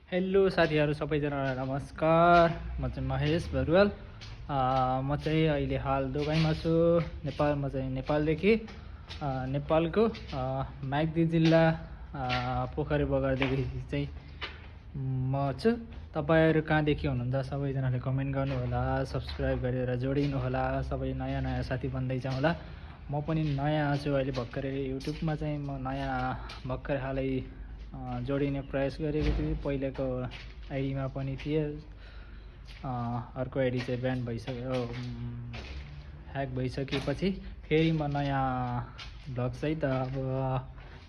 Hello साथीहरू सबैजनालाई नमस्कार। म चाहिँ महेश बरुवाल। म चाहिँ अहिले हाल दुबईमा छु। नेपालमा चाहिँ नेपालदेखि नेपालको म्याग्दी जिल्ला पोखरी बगरदेखि चाहिँ म छु। तपाईहरु कहाँदेखि हुनुहुन्छ सबैजनाले कमेन्ट गर्नुहोला, सब्स्क्राइब गरेर जोडिनु होला। सबै नयाँ नयाँ साथी बन्दै जाउँ होला। म पनि नयाँ छु अहिले भर्खरै युट्युबमा चाहिँ म नयाँ भर्खर हालै जोडिने प्रयास गरेको थिएँ। पहिलेको आइडीमा पनि थिए, अर्को आइडी चाहिँ ब्यान भइसक्यो, ह्याक भइसकेपछि फेरि म नयाँ भ्लग सहित अब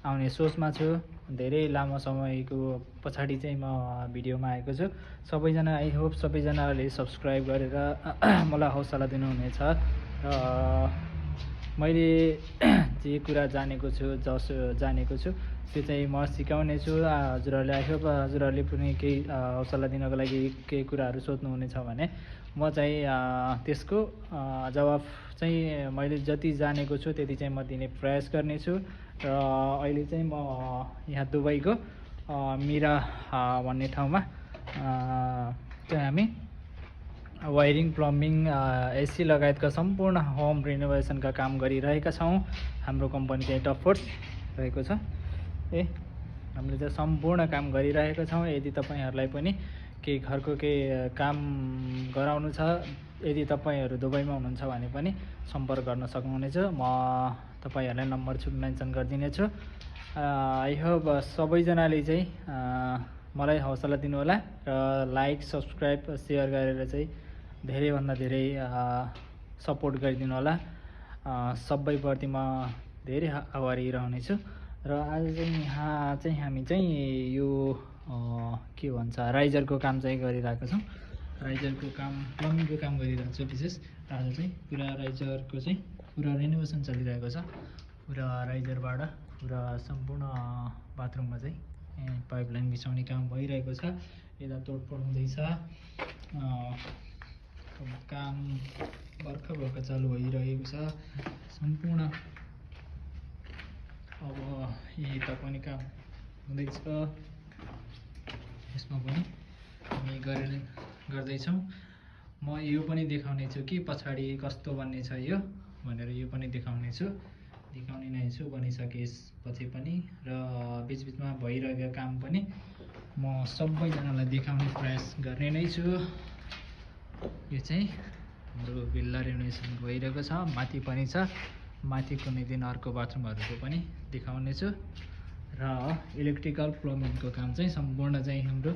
आउने सोचमा छु। धेरै लामो समयको पछाडि चाहिँ म भिडियोमा आएको छु। सबैजना आई होप सबैजनाले सब्स्क्राइब गरेर मलाई हौसला दिनुहुनेछ। मैले जे कुरा जानेको छु, जसो जानेको छु त्यो चाहिँ म सिकाउने छु हजुरहरूले। आई होप हजुरहरूले पनि केही हौसला दिनको लागि केही कुराहरू सोध्नुहुनेछ भने म चाहिँ त्यसको जवाफ चाहिँ मैले जति जानेको छु त्यति चाहिँ म दिने प्रयास गर्नेछु। र अहिले चाहिँ म यहाँ दुबईको मिरा भन्ने ठाउँमा चाहिँ हामी वायरिङ, प्लम्बिङ, एसी लगायतका सम्पूर्ण होम रिनोभेसनका काम गरिरहेका छौँ। हाम्रो कम्पनी चाहिँ टपफोर्स रहेको छ। हामीले चाहिँ सम्पूर्ण काम गरिरहेका छौँ। यदि तपाईँहरूलाई पनि केही घरको केही काम गराउनु छ, यदि तपाईँहरू दुबईमा हुनुहुन्छ भने पनि सम्पर्क गर्न सक्नुहुनेछ। म तपाईँहरूलाई नम्बर मेन्सन गरिदिनेछु। आई होप सबैजनाले चाहिँ मलाई हौसला दिनुहोला र लाइक, सब्स्क्राइब, सेयर गरेर चाहिँ धेरैभन्दा धेरै सपोर्ट गरिदिनु होला। सबैप्रति म धेरै आभारी रहनेछु। र आज चाहिँ यहाँ चाहिँ हामी चाहिँ यो के भन्छ राइजरको काम चाहिँ गरिरहेको छौँ। राइजरको काम, प्लम्बिङको काम गरिरहेको छु विशेष। आज चाहिँ पुरा राइजरको चाहिँ पुरा रिनोभेसन चलिरहेको छ। पुरा राइजरबाट पुरा सम्पूर्ण बाथरुममा चाहिँ पाइपलाइन बिछाउने काम भइरहेको छ। यता तोडफोड हुँदैछ। काम भर्खर चालु भइरहेको छ सम्पूर्ण। अब यता पनि काम हुँदैछ, यसमा पनि हामी गर्दैछौँ। म यो पनि देखाउने छु कि पछाडि कस्तो बन्ने छ यो भनेर, यो पनि देखाउने नै छु बनिसकेपछि पनि। र बिचबिचमा भइरहेको काम पनि म सबैजनालाई देखाउने प्रयास गर्ने नै छु। यो चाहिँ हाम्रो भिल्ला रिनोभेसन भइरहेको छ। माथि पनि छ, माथि कुनै दिन अर्को बाथरुमहरूको पनि देखाउने छु। र इलेक्ट्रिकल प्लम्बिङको काम चाहिँ सम्पूर्ण चाहिँ हाम्रो